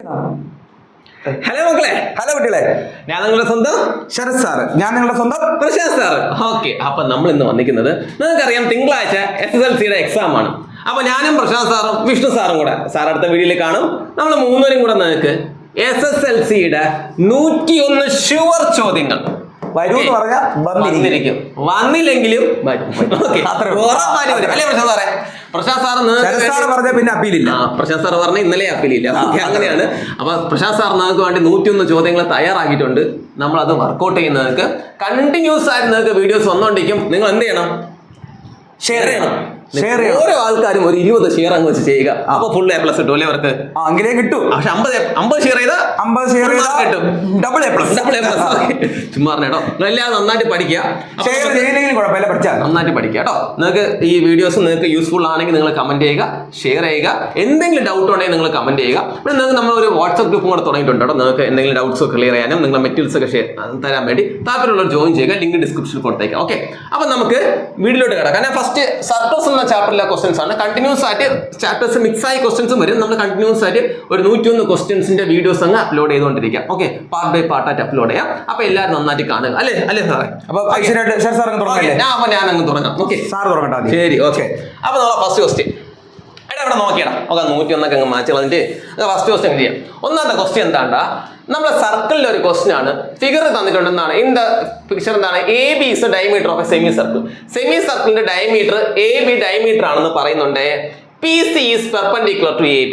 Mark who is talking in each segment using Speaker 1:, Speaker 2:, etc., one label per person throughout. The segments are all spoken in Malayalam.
Speaker 1: ഹലോ മക്കളെ,
Speaker 2: ഹലോ കുട്ടികളെ,
Speaker 1: ഞാൻ നിങ്ങളുടെ സ്വന്തം
Speaker 2: ശരത് സാറ്, ഞാൻ നിങ്ങളുടെ സ്വന്തം
Speaker 1: പ്രശാന്ത് സാർ. ഓക്കെ, അപ്പൊ നമ്മൾ ഇന്ന് വന്നിരിക്കുന്നത് നിങ്ങൾക്കറിയാം തിങ്കളാഴ്ച SSLCയുടെ എക്സാം ആണ്. അപ്പൊ ഞാനും പ്രശാന്ത് സാറും വിഷ്ണു സാറും കൂടെ സാർ അടുത്ത വീഡിയോയിൽ കാണും. നമ്മൾ മൂന്നുപേരും കൂടെ നിങ്ങൾക്ക് SSLCയുടെ 101 ഷുവർ ചോദ്യങ്ങൾ
Speaker 2: വരൂന്ന് പറഞ്ഞാൽ
Speaker 1: വന്നിരിക്കും, വന്നില്ലെങ്കിലും വരും. അല്ലേ പ്രശാന്ത് സാറേ? പ്രശാന്ത് സാർ
Speaker 2: പറഞ്ഞ പിന്നെ അപ്പീലില്ല.
Speaker 1: പ്രശാന്ത് സാർ പറഞ്ഞ ഇന്നലെ അപ്പീലില്ല. അങ്ങനെയാണ്. അപ്പൊ പ്രശാന്ത് സാർ നിങ്ങൾക്ക് വേണ്ടി 101 ചോദ്യങ്ങൾ തയ്യാറാക്കിയിട്ടുണ്ട്. നമ്മൾ അത് വർക്ക്ഔട്ട് ചെയ്യുന്നവർക്ക് കണ്ടിന്യൂസ് ആയിട്ട് നിങ്ങൾക്ക് വീഡിയോസ് വന്നോണ്ടിരിക്കും. നിങ്ങൾ എന്ത് ചെയ്യണം? ഷെയർ ചെയ്യണം. ഓരോ ആൾക്കാരും ഒരു 20 ഷെയർ അങ്ങ് വെച്ച് ചെയ്യുക. അപ്പൊ ഫുൾ A+ കിട്ടും അല്ലേ അവർക്ക്?
Speaker 2: അങ്ങനെ കിട്ടും.
Speaker 1: പക്ഷെ 50 ഷെയർ ചെയ്താൽ
Speaker 2: 50 ഷെയർ കിട്ടും. Double A+.
Speaker 1: ചുമ്മാ പറഞ്ഞോ, എല്ലാം നന്നായിട്ട് പഠിക്കുക. നന്നായിട്ട് പഠിക്കുക കേട്ടോ. നിങ്ങൾക്ക് ഈ വീഡിയോസ് നിങ്ങൾക്ക് യൂസ്ഫുൾ ആണെങ്കിൽ നിങ്ങൾ കമന്റ് ചെയ്യുക, ഷെയർ ചെയ്യുക. എന്തെങ്കിലും ഡൗട്ട് ഉണ്ടെങ്കിൽ നിങ്ങൾ കമന്റ് ചെയ്യുക. പിന്നെ നിങ്ങൾക്ക് നമ്മൾ ഒരു വാട്സ്ആപ്പ് ഗ്രൂപ്പും കൂടെ തുടങ്ങിയിട്ടുണ്ട് കേട്ടോ. നിങ്ങൾക്ക് എന്തെങ്കിലും ഡൗട്ട്സ് ക്ലിയർ ചെയ്യാനും നിങ്ങളുടെ മെറ്റീരിയൽസ് ഒക്കെ തരാൻ വേണ്ടി താല്പര്യമുള്ളവർ ജോയിൻ ചെയ്യുക. ലിങ്ക് ഡിസ്ക്രിപ്ഷനിൽ കൊടുത്തേക്കാം. ഓക്കെ, അപ്പൊ നമുക്ക് വീഡിയോയിലോട്ട് കിടക്കാം. കാരണം ഫസ്റ്റ് സർക്യൂട്ട്സ് എന്ന ചാപ്റ്ററിലെ ക്വസ്റ്റൻസ് ആണ്. കണ്ടിന്യൂസ് ആയിട്ട് ചാപ്റ്റേഴ്സ് മിക്സ് ആയി ക്വസ്റ്റൻസും വരും. നമ്മൾ കണ്ടിന്യൂസ് ആയിട്ട് ഒരു 101 ക്വസ്റ്റൻസിന്റെ വീഡിയോസ് അങ്ങ് അപ്ലോഡ് ചെയ്തുകൊണ്ടിരിക്കാം. ഓക്കെ, പാർട്ട് ബൈ പാർട്ടായിട്ട് അപ്ലോഡ് ചെയ്യാം. അപ്പൊ എല്ലാവരും നന്നായിട്ട് കാണുക. അല്ലേ സാറേ? ഞാൻ അങ്ങ് തുടങ്ങാം. ഓക്കെ, സാർ തുടങ്ങട്ടെ. ശരി, ഓക്കെ. അപ്പൊ നമ്മളെ ഫസ്റ്റ് ക്വസ്റ്റ്യൻ ഇവിടെ നോക്കിയടാ. ഓക്കെ, 101 അങ്ങ് മാറ്റി കളഞ്ഞിട്ട് ഫസ്റ്റ് ക്വസ്റ്റ്യൻ ചെയ്യാം. ഒന്നാമത്തെ ക്വസ്റ്റ്യൻ എന്താണ്ടാ? നമ്മുടെ സർക്കിളിലെ ഒരു ക്വസ്റ്റ്യൻ ആണ്. ഫിഗർ തന്നിട്ടുണ്ടെന്നാണ്. ഇൻ ദ പിക്ചർ എന്താണ്? AB is the diameter of a semicircle. സെമിസർക്കിളിന്റെ ഡയമീറ്റർ AB ഡയമീറ്റർ ആണെന്ന് പറയുന്നുണ്ട്. PC is perpendicular to AB.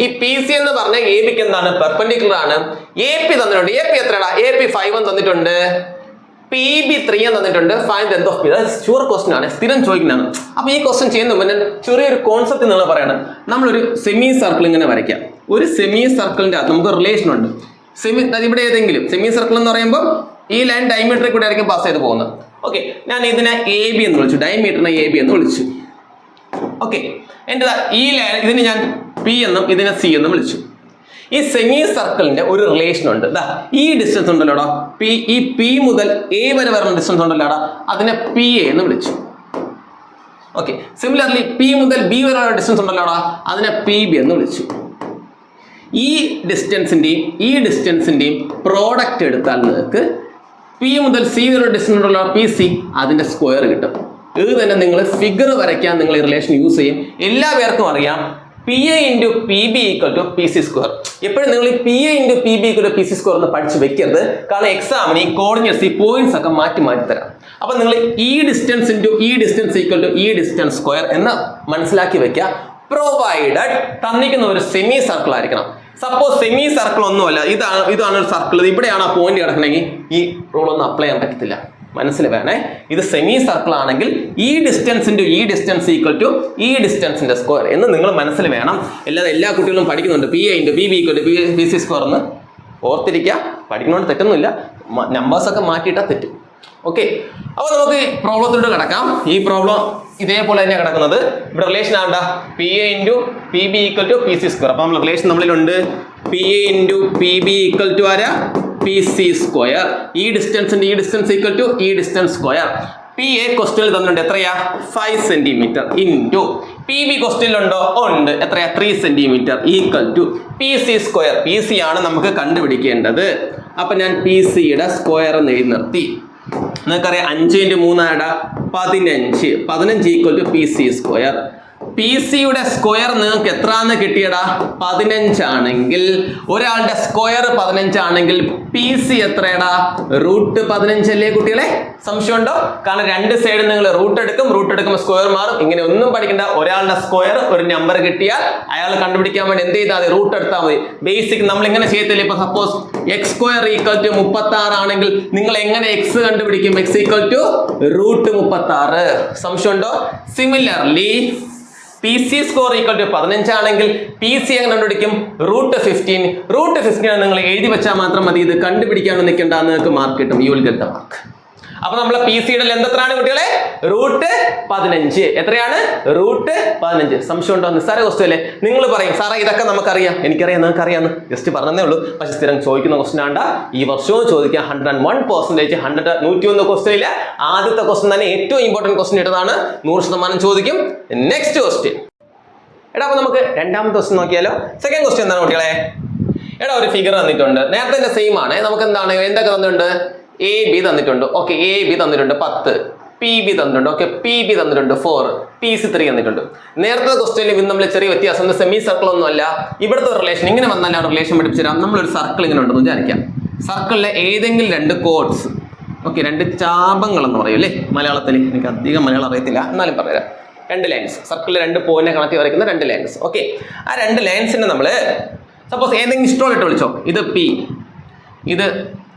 Speaker 1: ഈ PC എന്ന് പറഞ്ഞ AB ക്ക് എന്താണ്? പെർപെൻഡിക്കുലർ ആണ്. AP തന്നിട്ടുണ്ട്. AP എത്രയാണ്? AP 5 തന്നിട്ടുണ്ട്. PB 3 തന്നിട്ടുണ്ട്. Find length of P. Sure question ആണ്, സ്ഥിരം ചോദിക്കുന്നതാണ്. അപ്പൊ ഈ ക്വസ്റ്റ്യൻ ചെയ്യുന്ന മുന്നേ ചെറിയൊരു കോൺസെപ്റ്റ് നിങ്ങൾ പറയണം. നമ്മളൊരു സെമി സർക്കിൾ ഇങ്ങനെ വരയ്ക്കാം. ഒരു സെമി സർക്കിളിന്റെ അകത്ത് നമുക്ക് റിലേഷൻ ഉണ്ട്. ഇവിടെ ഏതെങ്കിലും സെമി സർക്കിൾ എന്ന് പറയുമ്പോൾ ഈ ലൈൻ ഡയമീറ്ററിൽ കൂടെ ആയിരിക്കും പാസ് ചെയ്ത് പോകുന്നത്. ഓക്കെ, ഞാൻ ഇതിനെ AB എന്ന് വിളിച്ചു, ഡയമീറ്ററിനെ AB എന്ന് വിളിച്ചു. ഓക്കെ, എൻ്റെ ഈ ലൈൻ ഇതിന് ഞാൻ P എന്നും ഇതിനെ C എന്നും വിളിച്ചു. ഈ സെമി സർക്കിളിന്റെ ഒരു റിലേഷൻ ഉണ്ട്. ഈ ഡിസ്റ്റൻസ് ഉണ്ടല്ലോടാ, ഈ P മുതൽ A വരെ വരുന്ന ഡിസ്റ്റൻസ് ഉണ്ടല്ലോടാ, അതിനെ PA എന്ന് വിളിച്ചു. ഓക്കെ, സിമിലർലി P മുതൽ B വരെ ഡിസ്റ്റൻസ് ഉണ്ടല്ലോടാ, അതിനെ PB എന്ന് വിളിച്ചു. ഈ ഡിസ്റ്റൻസിന്റെയും പ്രോഡക്റ്റ് എടുത്താൽ നിങ്ങൾക്ക് P മുതൽ C വരെ ഡിസ്റ്റൻസ് ഉണ്ടല്ലോ, PC, അതിന്റെ സ്ക്വയർ കിട്ടും. ഇത് തന്നെ നിങ്ങൾ ഫിഗർ വരയ്ക്കാൻ നിങ്ങൾ ഈ റിലേഷൻ യൂസ് ചെയ്യും. എല്ലാ പേർക്കും അറിയാം PA × PB = PC സ്ക്വയർ. എപ്പോഴും നിങ്ങൾ ഈ PA × PB = PC സ്ക്വയർ എന്ന് പഠിച്ച് വെക്കരുത്. കാരണം എക്സാമിന് ഈ കോർഡിനേറ്റ്സ്, ഈ പോയിന്റ്സ് ഒക്കെ മാറ്റി തരാം. അപ്പൊ നിങ്ങൾ ഈ ഡിസ്റ്റൻസ് × ഈ ഡിസ്റ്റൻസ് = ഈ ഡിസ്റ്റൻസ് സ്ക്വയർ എന്ന് മനസ്സിലാക്കി വെക്കുക. പ്രൊവൈഡഡ് തന്നിരിക്കുന്ന ഒരു സെമി സർക്കിൾ ആയിരിക്കണം. സപ്പോസ് സെമി സർക്കിൾ ഒന്നുമല്ല, ഇതാണ് ഒരു സർക്കിൾ, ഇവിടെയാണ് ആ പോയിന്റ് കിടക്കണമെങ്കിൽ ഈ റൂൾ ഒന്നും അപ്ലൈ ചെയ്യാൻ പറ്റത്തില്ല. മനസ്സിൽ വേണേ. ഇത് സെമി സർക്കിൾ ആണെങ്കിൽ ഈ ഡിസ്റ്റൻസ് × ഈ ഡിസ്റ്റൻസ് = ഈ ഡിസ്റ്റൻസിന്റെ സ്ക്വയർ എന്ന് നിങ്ങൾ മനസ്സിൽ വേണം. എല്ലാ കുട്ടികളും പഠിക്കുന്നുണ്ട്. PA × PB = PC സ്ക്വയർ എന്ന് ഓർത്തിരിക്കുക. പഠിക്കുന്നതുകൊണ്ട് തെറ്റൊന്നുമില്ല, നമ്പേഴ്സ് ഒക്കെ മാറ്റിയിട്ടാൽ തെറ്റും. ഓക്കെ, അപ്പോൾ നമുക്ക് പ്രോബ്ലത്തിലോട്ട് കിടക്കാം. ഈ പ്രോബ്ലം ഇതേപോലെ തന്നെ കിടക്കുന്നത്. ഇവിടെ റിലേഷൻ ആണ്ട PA × PB = PC സ്ക്വയർ. അപ്പോൾ നമ്മൾ റിലേഷൻ നമ്മളിലുണ്ട്. PA × PB = PC square. ഈ ഡിസ്റ്റൻസ് × ഈ ഡിസ്റ്റൻസ് = ഈ ഡിസ്റ്റൻസ് സ്ക്വയർ. PA ക്വസ്റ്റ്യനിൽ തന്നിട്ടുണ്ട്. എത്രയാ? 5 സെന്റിമീറ്റർ ഇൻറ്റു PB ക്വസ്റ്റ്യനിലുണ്ടോ? ഉണ്ട്. എത്രയാ? 3 സെന്റിമീറ്റർ = PC സ്ക്വയർ. PC ആണ് നമുക്ക് കണ്ടുപിടിക്കേണ്ടത്. അപ്പൊ ഞാൻ PC-യുടെ സ്ക്വയർ എന്ന് എഴുതി നിർത്തി. നിങ്ങൾക്കറിയാം 5 × 3 15. 15 = PC സ്ക്വയർ. PC-യുടെ സ്ക്വയർ നിങ്ങൾക്ക് എത്രയാണെന്ന് കിട്ടിയടാ? 15 ആണെങ്കിൽ, ഒരാളുടെ സ്ക്വയർ 15 ആണെങ്കിൽ PC എത്രയടാ? √15 അല്ലേ കുട്ടികളെ? സംശയമുണ്ടോ? കാരണം രണ്ട് സൈഡ് നിങ്ങൾ റൂട്ട് എടുക്കുമ്പോൾ സ്ക്വയർ മാറും. ഇങ്ങനെ ഒന്നും പഠിക്കണ്ട. ഒരാളുടെ സ്ക്വയർ ഒരു നമ്പർ കിട്ടിയാൽ അയാൾ കണ്ടുപിടിക്കാൻ വേണ്ടി എന്ത് ചെയ്താൽ മതി? റൂട്ട് എടുത്താൽ മതി. ബേസിക് നമ്മൾ ഇങ്ങനെ ചെയ്യത്തില്ല. ഇപ്പൊ സപ്പോസ് x² = 36 ആണെങ്കിൽ നിങ്ങൾ എങ്ങനെ x കണ്ടുപിടിക്കും? x = √36. സംശയമുണ്ടോ? സിമിലർലി PC സ്കോർ = 15 ആണെങ്കിൽ PC എങ്ങനെ കണ്ടുപിടിക്കും? √15. √15 നിങ്ങൾ എഴുതി വെച്ചാൽ മാത്രം മതി. ഇത് കണ്ടുപിടിക്കാനൊന്നും നിൽക്കേണ്ട, നിങ്ങൾക്ക് മാർക്ക് കിട്ടും. You will get the mark. അപ്പൊ നമ്മളെ PC-യുടെ ലെന്ത് എത്രയാണ് കുട്ടികളെ? √15. എത്രയാണ്? √15. സംശയം ഉണ്ടോ? നിസ്സാര ക്വസ്റ്റ്യൻ അല്ലേ? നിങ്ങൾ പറയും സാറേ ഇതൊക്കെ നമുക്കറിയാം. എനിക്കറിയാം, നിങ്ങൾക്ക് അറിയാമെന്ന് ജസ്റ്റ് പറഞ്ഞതേ ഉള്ളൂ. പക്ഷെ സ്ഥിരം ചോദിക്കുന്ന ക്വസ്റ്റ്യൻ ആണ്ട. ഈ വർഷവും ചോദിക്കാം. 101%. 101 ക്വസ്റ്റ്യനില്ല. ആദ്യത്തെ ക്വസ്റ്റ്യൻ തന്നെ ഏറ്റവും ഇമ്പോർട്ടൻറ്റ് ക്വസ്റ്റ്യൻ ഇട്ടതാണ്. 100% ചോദിക്കും. Next question. എടാ, അപ്പൊ നമുക്ക് രണ്ടാമത്തെ ക്വസ്റ്റ്യൻ നോക്കിയാലോ. സെക്കൻഡ് ക്വസ്റ്റ്യൻ എന്താണ് കുട്ടികളെ? എടാ ഒരു ഫിഗർ തന്നിട്ടുണ്ട്, നേരത്തെ സെയിം ആണ്. നമുക്ക് എന്താണ് എന്തൊക്കെ തന്നിട്ടുണ്ട്? എ ബി തന്നിട്ടുണ്ട്. ഓക്കെ, എ ബി തന്നിട്ടുണ്ട് 10, പി ബി തന്നിട്ടുണ്ട്. ഓക്കെ, പി ബി തന്നിട്ടുണ്ട് 4, പി സി 3 തന്നിട്ടുണ്ട്. നേരത്തെ ക്വസ്റ്റ്യനിൽ ഇത് നമ്മൾ ചെറിയ വ്യത്യാസം, സെമി സർക്കിൾ ഒന്നും അല്ല. ഇവിടുത്തെ റിലേഷൻ ഇങ്ങനെ വന്നാൽ ആ റിലേഷൻ പഠിപ്പിച്ചു തരാം. നമ്മളൊരു സർക്കിൾ ഇങ്ങനെ ഉണ്ടെന്ന് വിചാരിക്കാം. സർക്കിളിലെ ഏതെങ്കിലും 2 കോഡ്സ്, ഓക്കെ, 2 ചാപങ്ങൾ എന്ന് പറയും അല്ലേ മലയാളത്തിൽ. എനിക്ക് അധികം മലയാളം അറിയത്തില്ല, എന്നാലും പറയാം. 2 ലൈൻസ്, സർക്കിളിൽ 2 പോയിന്റ് കണക്ട് വരയ്ക്കുന്ന 2 ലൈൻസ്. ഓക്കെ, ആ 2 ലൈൻസിനെ നമ്മൾ സപ്പോസ് ഏതെങ്കിലും ഇഷ്ടമായിട്ട് വിളിച്ചോ. ഇത് പി, ഇത്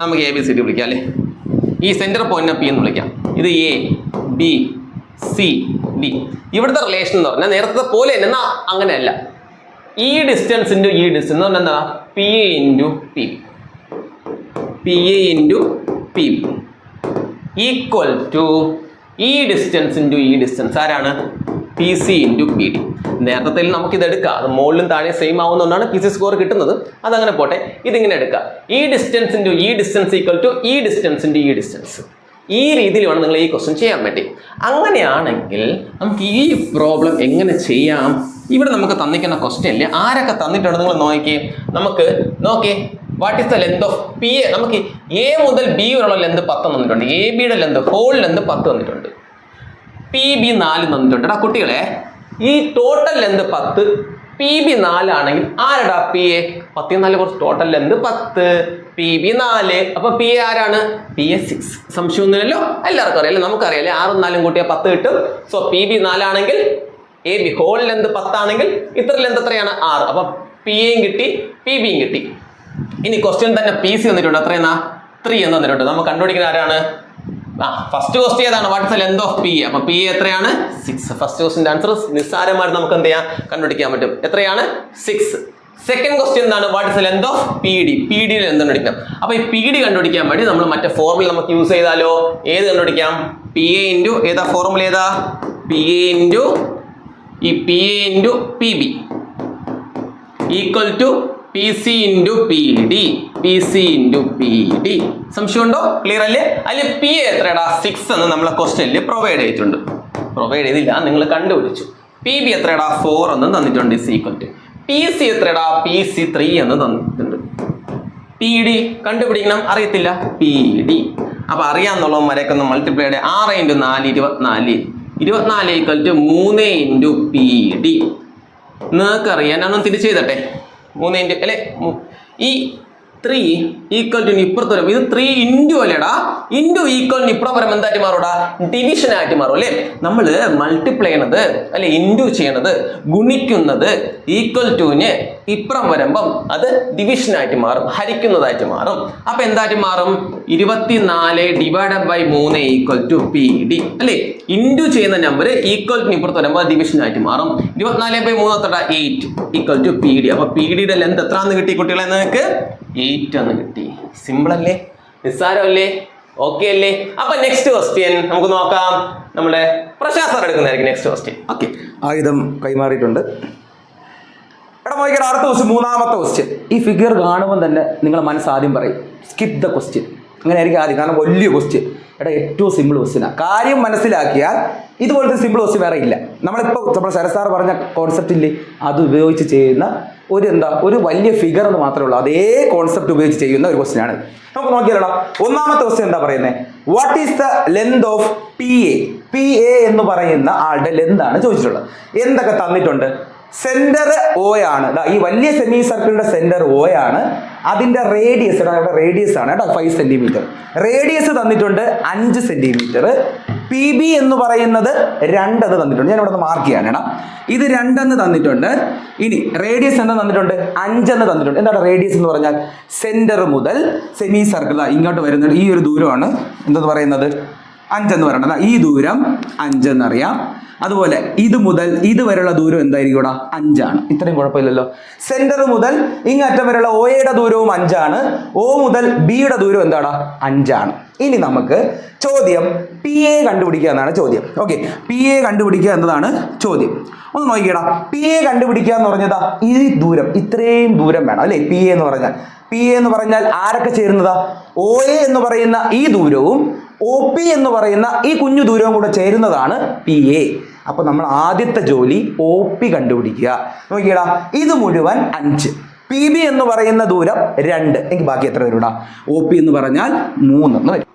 Speaker 1: നമുക്ക് എ ബി സി ഡി വിളിക്കാം അല്ലേ. ഈ സെന്റർ പോയിന്റിനെ പി എന്ന് വിളിക്കാം. ഇത് എ ബി സി ഡി. ഇവിടുത്തെ റിലേഷൻ എന്ന് പറഞ്ഞാൽ നേരത്തെ പോലെ എന്നാ അങ്ങനെയല്ല. ഈ ഡിസ്റ്റൻസ് ഇൻറ്റു ഈ ഡിസ്റ്റൻസ് എന്ന് പറഞ്ഞാൽ എന്താ? P A into P B, P A into P B equal to ഈ ഡിസ്റ്റൻസ് ഇൻറ്റു ഈ ഡിസ്റ്റൻസ് ആരാണ്? P C into P D. നേരത്തെ നമുക്കിത് എടുക്കാം, അത് മുകളിലും താഴെ സെയിം ആവുന്നതുകൊണ്ടാണ് പി സി സ്കോർ കിട്ടുന്നത്. അതങ്ങനെ പോട്ടെ, ഇതിങ്ങനെ എടുക്കാം. ഈ ഡിസ്റ്റൻസ് ഇൻറ്റു ഈ ഡിസ്റ്റൻസ് ഈക്വൽ ടു ഈ ഡിസ്റ്റൻസ് ഇൻറ്റു ഈ ഡിസ്റ്റൻസ്. ഈ രീതിയിൽ വേണം നിങ്ങൾ ഈ ക്വസ്റ്റ്യൻ ചെയ്യാൻ വേണ്ടി. അങ്ങനെയാണെങ്കിൽ നമുക്ക് ഈ പ്രോബ്ലം എങ്ങനെ ചെയ്യാം? ഇവിടെ നമുക്ക് തന്നിക്കുന്ന ക്വസ്റ്റ്യനിൽ ആരൊക്കെ തന്നിട്ടുണ്ട് നിങ്ങൾ നോക്കിയേ. നമുക്ക് നോക്കിയേ, what is the length of P A? നമുക്ക് എ മുതൽ ബി വരെയുള്ള ലെന്ത് 10 തന്നിട്ടുണ്ട്. എ ബിയുടെ ലെന്ത് ഹോൾ ലെന്ത് 10 തന്നിട്ടുണ്ട്. പി ബി 4 തന്നിട്ടുണ്ട്. എടാ കുട്ടികളെ, ഈ ടോട്ടൽ ലെന്ത് 10, പി ബി 4 ആണെങ്കിൽ ആരടാ പി എ? 10 4 കുറച്ച് ടോട്ടൽ ലെന്ത് 10, പി ബി 4. അപ്പൊ പി എ ആരാണ്? P A 6. സംശയമൊന്നുമില്ലല്ലോ, എല്ലാവർക്കും അറിയാം. നമുക്കറിയാം 6 4 കൂട്ടിയാൽ 10 കിട്ടും. സോ പി ബി 4 ആണെങ്കിൽ എ ബി ഹോൾ ലെന്ത് 10 ആണെങ്കിൽ ഇത്ര ലെന്ത് എത്രയാണ്? 6. അപ്പൊ പി എയും കിട്ടി, പി ബിയും കിട്ടി. ഇനി ക്വസ്റ്റ്യൻ തന്നെ പി സി തന്നിട്ടുണ്ട്. എത്രയെന്നാ? 3 എന്ന് തന്നിട്ടുണ്ട്. നമുക്ക് കണ്ടുപിടിക്കുന്ന ആരാണ്? ഫസ്റ്റ് ക്വസ്റ്റ്യൻ ഏതാണ്? What is the length of P A? അപ്പൊ പി എ എത്രയാണ്? 6. ഫസ്റ്റ് ക്വസ്റ്റ്യൻ്റെ ആൻസർ നിസ്സാരമായിട്ട് നമുക്ക് എന്ത് ചെയ്യാം? കണ്ടുപിടിക്കാൻ പറ്റും. എത്രയാണ്? 6. സെക്കൻഡ് ക്വസ്റ്റ്യൻ എന്താണ്? What is the length of P D? P ഡിയിൽ എന്ത് കണ്ടുപിടിക്കാം? അപ്പൊ ഈ പി ഡി കണ്ടുപിടിക്കാൻ വേണ്ടി നമ്മൾ മറ്റേ ഫോർമുല നമുക്ക് യൂസ് ചെയ്താലോ? ഏത് കണ്ടുപിടിക്കാം? പി എ ഇൻറ്റു ഏതാ ഫോർമുല? ഏതാ? പി എ ഇൻറ്റു ഈ P A into P B equal to P C into P D, P C into P D. സംശയമുണ്ടോ? ക്ലിയർ അല്ലേ? അതിൽ പി എ എത്രടാ? 6 എന്ന് നമ്മളെ ക്വസ്റ്റ്യനിൽ പ്രൊവൈഡ് ചെയ്തിട്ടുണ്ട്. പ്രൊവൈഡ് ചെയ്തില്ല, നിങ്ങൾ കണ്ടുപിടിച്ചു. P B എത്രടാ? 4 എന്ന് തന്നിട്ടുണ്ട്. Is equal to P C എത്രടാ? പി സി 3 എന്ന് തന്നിട്ടുണ്ട്. പി ഡി കണ്ടുപിടിക്കണം, അറിയത്തില്ല. പി ഡി അപ്പൊ അറിയാന്നുള്ളവന്മാരെയൊക്കെ ഒന്ന് മൾട്ടിപ്ലൈ ചെയ്ത് 6 into 4 24, 24 equal to 3 into P D. നിങ്ങൾക്ക് അറിയാൻ ഞാനൊന്ന് തിരിച്ചു ചെയ്തട്ടെ. 3 ഇൻറ്റു അല്ലെ, ഈ 3 ഈക്വൽ ടു ഇപ്പുറത്ത് വരും. ഇത് 3 ഇൻറ്റു അല്ലേടാ, ഇൻറ്റു ഈക്വൽ ഇപ്പുറം വരും എന്തായിട്ട് മാറൂടാ? ഡിവിഷൻ ആയിട്ട് മാറും അല്ലേ. നമ്മൾ മൾട്ടിപ്ലൈ ചെയ്യണത് അല്ലെ, ഇൻറ്റു ചെയ്യണത്, ഗുണിക്കുന്നത് ഈക്വൽ ടുവിന് ഇപ്പുറം വരുമ്പം അത് ഡിവിഷൻ ആയിട്ട് മാറും, ഹരിക്കുന്നതായിട്ട് മാറും. അപ്പൊ എന്തായിട്ട് മാറും? 24 divided by 3 equal to P D അല്ലേ. ഇൻറ്റു ചെയ്യുന്ന നമ്പർ ഈക്വൽ ടു ഇപ്പുറത്ത് വരുമ്പോൾ ഡിവിഷൻ ആയിട്ട് മാറും. 24 ബൈ 3 എത്ര? 8 ഈക്വൽ ടു പി ഡി. അപ്പൊ പി ഡിയുടെ ലെന്ത് എത്രാന്ന് കിട്ടി കുട്ടികളെ? നിങ്ങൾക്ക് 8 എന്ന് കിട്ടി. സിമ്പിൾ അല്ലേ? നിസ്സാരമല്ലേ? ഓക്കെ അല്ലേ? അപ്പൊ നെക്സ്റ്റ് ക്വസ്റ്റ്യൻ നമുക്ക് നോക്കാം. നമ്മുടെ പ്രശാന്ത് സാർ എടുക്കുന്നതായിരിക്കും നെക്സ്റ്റ് ക്വസ്റ്റ്യൻ. ഓക്കെ,
Speaker 2: ആയുധം കൈമാറിയിട്ടുണ്ട്. എടാ നോക്കിയാൽ അടുത്ത ക്വസ്റ്റ്യൻ, 3ാമത്തെ ക്വസ്റ്റ്യൻ. ഈ ഫിഗർ കാണുമ്പോൾ തന്നെ നിങ്ങളെ മനസ്സ് ആദ്യം പറയും സ്കിപ്പ് ദ ക്വസ്റ്റ്യൻ. അങ്ങനെ ആയിരിക്കും ആദ്യം, കാരണം വലിയ ക്വസ്റ്റ്യൻ. എടാ ഏറ്റവും സിമ്പിൾ ക്വസ്റ്റ്യനാണ്. കാര്യം മനസ്സിലാക്കിയാൽ ഇതുപോലത്തെ സിമ്പിൾ ക്വസ്റ്റ്യൻ വേറെ ഇല്ല. നമ്മളിപ്പോൾ നമ്മുടെ ശരത് സാർ പറഞ്ഞ കോൺസെപ്റ്റില്ലേ, അത് ഉപയോഗിച്ച് ചെയ്യുന്ന ഒരു വലിയ ഫിഗർ എന്ന് മാത്രമേ ഉള്ളൂ. അതേ കോൺസെപ്റ്റ് ഉപയോഗിച്ച് ചെയ്യുന്ന ഒരു ക്വസ്റ്റ്യൻ ആണ്. നമുക്ക് നോക്കിയാലോ, 1ാമത്തെ ക്വസ്റ്റ്യൻ എന്താ പറയുന്നത്? What is the length of P A? P A എന്ന് പറയുന്ന ആളുടെ ലെന്താണ് ചോദിച്ചിട്ടുള്ളത്. എന്തൊക്കെ തന്നിട്ടുണ്ട്? സെന്റർ ഒ ആണ്. ഈ വലിയ സെമി സർക്കിളിന്റെ സെന്റർ ഒ ആണ്. അതിന്റെ റേഡിയസ് റേഡിയസ് ആണ് കേട്ടോ 5 സെന്റിമീറ്റർ. റേഡിയസ് തന്നിട്ടുണ്ട് 5 സെന്റിമീറ്റർ. പി ബി എന്ന് പറയുന്നത് 2 എന്ന് തന്നിട്ടുണ്ട്. ഞാൻ ഇവിടെ ഒന്ന് മാർക്ക് ചെയ്യാണ് കേട്ടോ. ഇത് 2 എന്ന് തന്നിട്ടുണ്ട്. ഇനി റേഡിയസ് എന്ന് തന്നിട്ടുണ്ട് 5 എന്ന് തന്നിട്ടുണ്ട്. എന്താണ് റേഡിയസ് എന്ന് പറഞ്ഞാൽ? സെന്റർ മുതൽ സെമി സർക്കിൾ ഇങ്ങോട്ട് വരുന്നത് ഈ ഒരു ദൂരമാണ് എന്തെന്ന് പറയുന്നത്? 5 എന്ന് പറയുന്നത്. ഈ ദൂരം 5 എന്നറിയാം. അതുപോലെ ഇത് മുതൽ ഇത് വരെയുള്ള ദൂരം എന്തായിരിക്കും ഇവിടെ? 5 ആണ്. ഇത്രയും കുഴപ്പമില്ലല്ലോ. സെന്റർ മുതൽ ഇങ്ങറ്റം വരെയുള്ള ഒയുടെ ദൂരവും 5 ആണ്. ഒ മുതൽ ബിയുടെ ദൂരം എന്താണ്? 5 ആണ്. ഇനി നമുക്ക് ചോദ്യം പി എ കണ്ടുപിടിക്കുക എന്നാണ് ചോദ്യം. ഓക്കെ, പി എ കണ്ടുപിടിക്കുക എന്നതാണ് ചോദ്യം. ഒന്ന് നോക്കിയടാ, പി എ കണ്ടുപിടിക്കുക എന്ന് പറഞ്ഞതാ ഈ ദൂരം, ഇത്രയും ദൂരം വേണം അല്ലേ പി എ എന്ന് പറഞ്ഞാൽ. പി എ എന്ന് പറഞ്ഞാൽ ആരൊക്കെ ചേരുന്നതാ? ഒ എ എന്ന് പറയുന്ന ഈ ദൂരവും ഒ പി എന്ന് പറയുന്ന ഈ കുഞ്ഞു ദൂരവും കൂടെ ചേരുന്നതാണ് പി എ. അപ്പൊ നമ്മൾ ആദ്യത്തെ ജോലി ഒ പി കണ്ടുപിടിക്കുക. നോക്കിയടാ, ഇത് മുഴുവൻ 5, PB എന്ന് പറയുന്ന ദൂരം 2. എനിക്ക് ബാക്കി എത്ര വരും? OP എന്ന് പറഞ്ഞാൽ 3 എന്ന് വരും.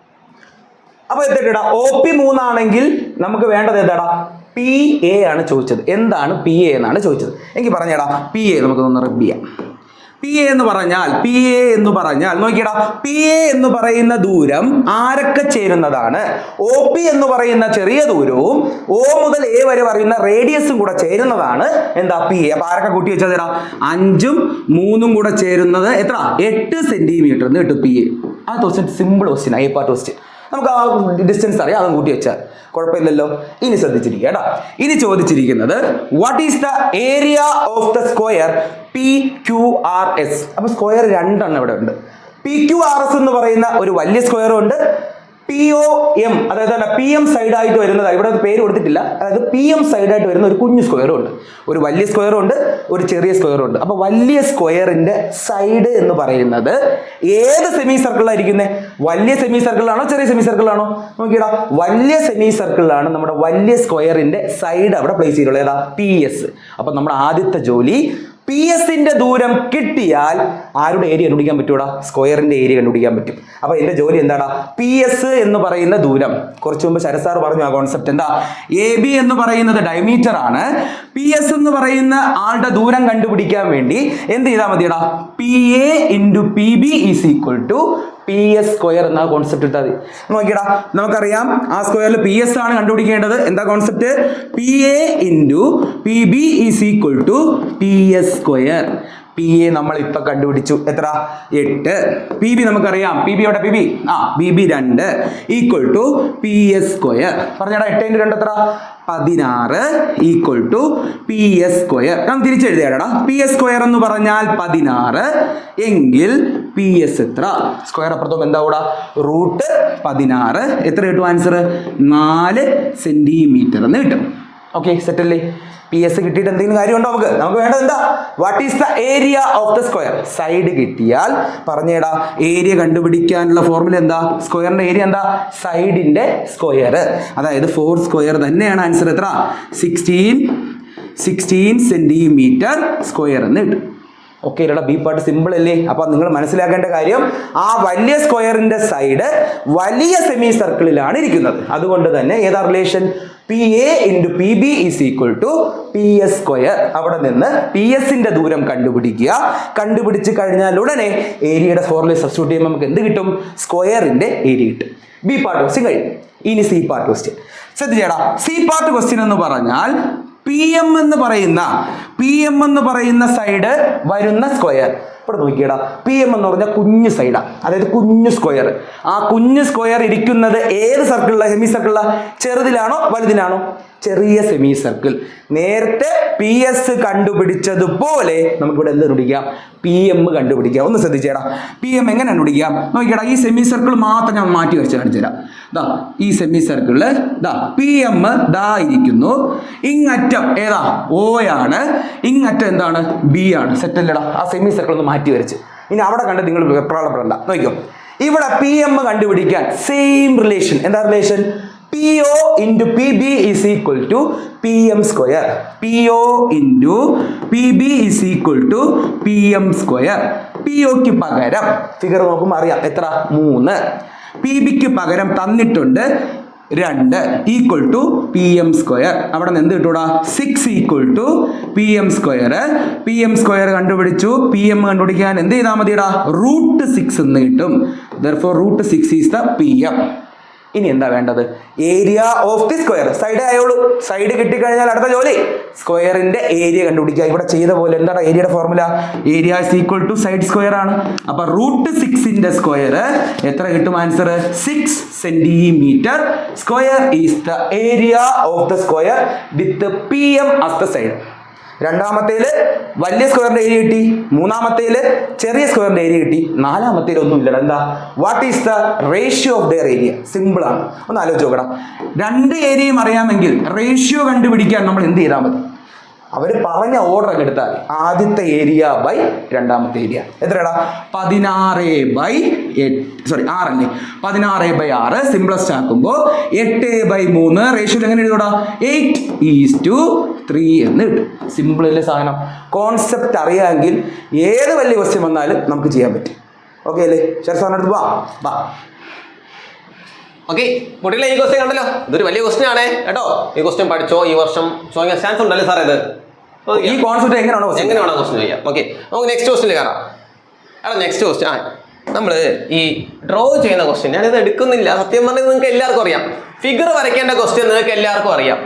Speaker 2: അപ്പൊ എത്തിട്ടാ OP 3 ആണെങ്കിൽ നമുക്ക് വേണ്ടത് എന്താടാ? PA ആണ് ചോദിച്ചത്. എന്താണ് PA എന്നാണ് ചോദിച്ചത്. എനിക്ക് പറഞ്ഞേടാ PA നമുക്ക് ഒന്ന് റബ്ബ് ചെയ്യാം. PA എന്ന് പറഞ്ഞാൽ നോക്കിയടാ, PA എന്ന് പറയുന്ന ദൂരം ആരൊക്കെ ചേരുന്നതാണ്? OP എന്ന് പറയുന്ന ചെറിയ ദൂരവും O മുതൽ A വരെ പറയുന്ന റേഡിയസും കൂടെ ചേരുന്നതാണ് എന്താ? PA. അപ്പൊ ആരൊക്കെ കൂട്ടി വെച്ചാൽ 5ഉം 3ഉം കൂടെ ചേരുന്നത് എത്ര? 8 സെന്റിമീറ്റർ എന്ന് കിട്ടും PA. ആ question simple question, A part question. നമുക്ക് ആ ഡിസ്റ്റൻസ് അറിയാം, അതും കൂട്ടി വെച്ചാൽ കുഴപ്പമില്ലല്ലോ. ഇനി ശ്രദ്ധിച്ചിരിക്കുക കേട്ടോ. ഇനി ചോദിച്ചിരിക്കുന്നത് what is the area of the square PQRS. അപ്പൊ സ്ക്വയർ 2 ഇവിടെ ഉണ്ട്. PQRS എന്ന് പറയുന്ന ഒരു വലിയ സ്ക്വയറും ഉണ്ട്, POM അതായത് PM സൈഡ് ആയിട്ട് വരുന്നത്, ഇവിടെ പേര് കൊടുത്തിട്ടില്ല, അതായത് PM സൈഡ് ആയിട്ട് വരുന്ന ഒരു കുഞ്ഞു സ്ക്വയറും ഉണ്ട്. ഒരു വലിയ സ്ക്വയറും ഉണ്ട്, ഒരു ചെറിയ സ്ക്വയറും ഉണ്ട്. അപ്പൊ വലിയ സ്ക്വയറിന്റെ സൈഡ് എന്ന് പറയുന്നത് ഏത് സെമി സർക്കിളിലായിരിക്കുന്നത്? വലിയ സെമി സർക്കിളിലാണോ ചെറിയ സെമി സർക്കിളിലാണോ? നോക്കിയടാ, വലിയ സെമി സർക്കിളിലാണ് നമ്മുടെ വലിയ സ്ക്വയറിന്റെ സൈഡ് അവിടെ പ്ലേസ് ചെയ്തിട്ടുള്ളത്. ഏതാ? PS. അപ്പൊ നമ്മുടെ ആദ്യത്തെ ജോലി PSന്റെ ദൂരം കിട്ടിയാൽ ആരുടെ ഏരിയ കണ്ടുപിടിക്കാൻ പറ്റൂടാ? സ്ക്വയറിന്റെ ഏരിയ കണ്ടുപിടിക്കാൻ പറ്റും. അപ്പൊ എന്റെ ജോലി എന്താടാ? PS എന്ന് പറയുന്ന ദൂരം, കുറച്ചു മുമ്പ് ശരത് സാർ പറഞ്ഞു ആ കോൺസെപ്റ്റ് എന്താ? AB എന്ന് പറയുന്നത് ഡയമീറ്റർ ആണ്. PS എന്ന് പറയുന്ന ആളുടെ ദൂരം കണ്ടുപിടിക്കാൻ വേണ്ടി എന്ത് ചെയ്താൽ മതിയടാ? PA × PB = PS സ്ക്വയർ എന്ന കോൺസെപ്റ്റ് ഇട്ടാൽ മതി. നോക്കിയടാ, നമുക്കറിയാം ആ സ്ക്വയറിൽ PS ആണ് കണ്ടുപിടിക്കേണ്ടത്. എന്താ concept? PA × PB = PS square. PA നമ്മൾ ഇപ്പൊ കണ്ടുപിടിച്ചു, എത്ര? 8. PB നമുക്കറിയാം, PB എവിടെ? BB 2 = PS square. പറഞ്ഞടാ, 8 × 2 എത്ര? 16 = PS സ്ക്വയർ. ഞാൻ തിരിച്ചെഴുതിയാടാ, PS സ്ക്വയർ എന്ന് പറഞ്ഞാൽ 16 എങ്കിൽ PS എത്ര? സ്ക്വയർ അപ്പുറത്തും എന്താ കൂടാ? √16. എത്ര കിട്ടും ആൻസർ? 4 സെന്റിമീറ്റർ എന്ന് കിട്ടും. ഓക്കെ, സെറ്റ് അല്ലേ? PS കിട്ടിയിട്ട് എന്തെങ്കിലും കാര്യമുണ്ടോ? നമുക്ക് വേണ്ടത് എന്താ? What is the area of the square? Side കിട്ടിയാൽ പറഞ്ഞേടാ, ഏരിയ കണ്ടുപിടിക്കാനുള്ള ഫോർമുല എന്താ? സ്ക്വയറിന്റെ ഏരിയ എന്താ? സൈഡിന്റെ സ്ക്വയർ. അതായത് 4 സ്ക്വയർ തന്നെയാണ് ആൻസർ. എത്ര? 16 സെന്റിമീറ്റർ സ്ക്വയർ എന്ന് കിട്ടും. ഓക്കെ, ഇവിടെ ബി പാർട്ട് സിമ്പിൾ അല്ലേ? അപ്പൊ നിങ്ങൾ മനസ്സിലാക്കേണ്ട കാര്യം, ആ വലിയ സ്ക്വയറിന്റെ സൈഡ് വലിയ സെമി സർക്കിളിലാണ് ഇരിക്കുന്നത്. അതുകൊണ്ട് തന്നെ ഏതാ relation? PA × PB = PS square. അവിടെ നിന്ന് PSന്റെ ദൂരം കണ്ടുപിടിക്കുക. കണ്ടുപിടിച്ച് കഴിഞ്ഞാൽ ഉടനെ ഏരിയയുടെ ഫോർമുല സബ്സ്റ്റിറ്റ്യൂട്ട് ചെയ്യുമ്പോൾ നമുക്ക് എന്ത് കിട്ടും? സ്ക്വയറിന്റെ ഏരിയ കിട്ടും. ബി പാർട്ട് ക്വസ്റ്റ്യൻ കഴിഞ്ഞു. ഇനി സി പാർട്ട് ക്വസ്റ്റ്യൻ ശ്രദ്ധിച്ചേടാ. സി പാർട്ട് ക്വസ്റ്റ്യൻ എന്ന് പറഞ്ഞാൽ PM എന്ന് പറയുന്ന സൈഡ് വരുന്ന സ്ക്വയർ. ഇവിടെ നോക്കിയടാ, PM എന്ന് പറഞ്ഞാൽ കുഞ്ഞു സൈഡാ, അതായത് കുഞ്ഞു സ്ക്വയർ. ആ കുഞ്ഞു സ്ക്വയർ ഇരിക്കുന്നത് ഏത് സർക്കിളിലാണ്? സെമി സർക്കിളിലാണ്. ചെറുതിലാണോ വലുതിലാണോ? ചെറിയ സെമി സർക്കിൾ. നേരത്തെ PS കണ്ടുപിടിച്ചതുപോലെ നമുക്കിവിടെ എന്ത് കണ്ടുപിടിക്കാം? PM കണ്ടുപിടിക്കാം. ഒന്ന് ശ്രദ്ധിച്ചേടാ, PM എങ്ങനെ കണ്ടുപിടിക്കാം? നോക്കിയടാ, ഈ സെമി സർക്കിൾ മാത്രം ഞാൻ മാറ്റി വരച്ച് കാണിച്ചു തരാം. ദാ ഈ സെമി സർക്കിളില് PM ദാ ഇരിക്കുന്നു. ഇങ്ങറ്റം ഏതാ? O ആണ്. ഇങ്ങറ്റം എന്താണ്? B ആണ്. സെറ്റ് അല്ലടാ? ആ സെമി സർക്കിൾ ഒന്ന് മാറ്റി വരച്ച് ഇനി അവിടെ കണ്ട് നിങ്ങൾ വെപ്രാളപ്പെടണ്ട. നോക്കിയോ, ഇവിടെ PM കണ്ടുപിടിക്കാൻ സെയിം റിലേഷൻ. എന്താ relation? PO × PB = PM square. PO × PB = PM square. POക്ക് പകരം ഫിഗർ നോക്കുമ്പോൾ അറിയാം എത്ര? 3. PBക്ക് പകരം തന്നിട്ടുണ്ട് 2 = PM സ്ക്വയർ. അവിടെ നിന്ന് എന്ത് കിട്ടൂടാ? 6 = PM സ്ക്വയർ. PM സ്ക്വയർ കണ്ടുപിടിച്ചു. PM കണ്ടുപിടിക്കാൻ എന്ത് ചെയ്താൽ മതിയടാ? √6 എന്ന് കിട്ടും. Therefore √6 is the PM. ഇനി എന്താ വേണ്ടത്? Area of the square. Side ആയോളൂ. സൈഡ് കിട്ടിക്കഴിഞ്ഞാൽ അടുത്ത ജോലി സ്ക്വയറിന്റെ ഏരിയ കണ്ടുപിടിക്കുക. ഇവിടെ ചെയ്ത പോലെ എന്താണ് ഏരിയയുടെ ഫോർമുല? ഏരിയ = സൈഡ് സ്ക്വയർ ആണ്. അപ്പൊ √6ന്റെ സ്ക്വയർ എത്ര കിട്ടും answer? 6 centimetre square is the area of the square with PM as the side. രണ്ടാമത്തേല് വലിയ സ്ക്വയറിന്റെ ഏരിയ കിട്ടി, മൂന്നാമത്തേല് ചെറിയ സ്ക്വയറിന്റെ ഏരിയ കിട്ടി, നാലാമത്തേല് ഒന്നുമില്ല. എന്താ? What is the ratio of their area? Simple ആണ്. ഒന്ന് ആലോചിച്ച് നോക്കണം. 2 ഏരിയയും അറിയാമെങ്കിൽ റേഷ്യോ കണ്ടുപിടിക്കാൻ നമ്മൾ എന്ത് ചെയ്താൽ മതി? അവർ പറഞ്ഞ ഓർഡർ ഒക്കെ എടുത്താൽ ആദ്യത്തെ ഏരിയ ബൈ രണ്ടാമത്തെ ഏരിയ എത്രയാടാ? 16/6 സിംപ്ലസ്റ്റ് ആക്കുമ്പോൾ 8/3 റേഷ്യോയിൽ എങ്ങനെ എഴുതൂടാ? 8:3 3 എന്ന് കിട്ടും. സിമ്പിളല്ലേ സാധനം. കോൺസെപ്റ്റ് അറിയാമെങ്കിൽ ഏത് വലിയ ക്വസ്റ്റ്യൻ വന്നാലും നമുക്ക് ചെയ്യാൻ പറ്റും. ഓക്കെ അല്ലേ? ശരി സാറിനടുത്ത് വാ.
Speaker 1: ഓക്കെ കുട്ടികളെ, ഈ ക്വസ്റ്റ്യൻ കണ്ടല്ലോ, ഇതൊരു വലിയ ക്വസ്റ്റ്യൻ ആണേ കേട്ടോ. ഈ ക്വസ്റ്റ്യൻ പഠിച്ചോ, ഈ വർഷം ചോദിക്കാൻ ചാൻസ് ഉണ്ടല്ലേ സാർ? ഇത്
Speaker 2: ഈ കോൺസെപ്റ്റ് എങ്ങനെയാണോ
Speaker 1: ക്വസ്റ്റ്യൻ ചെയ്യാം. ഓക്കെ, നമുക്ക് നെക്സ്റ്റ് ക്വസ്റ്റ്യൻ കയറാം. നെക്സ്റ്റ് ക്വസ്റ്റ്യൻ നമ്മൾ ഈ ഡ്രോ ചെയ്യുന്ന ക്വസ്റ്റ്യൻ ഞാനിത് എടുക്കുന്നില്ല. സത്യം പറഞ്ഞാൽ നിങ്ങൾക്ക് എല്ലാവർക്കും അറിയാം. ഫിഗർ വരയ്ക്കേണ്ട ക്വസ്റ്റ്യൻ നിങ്ങൾക്ക് എല്ലാവർക്കും അറിയാം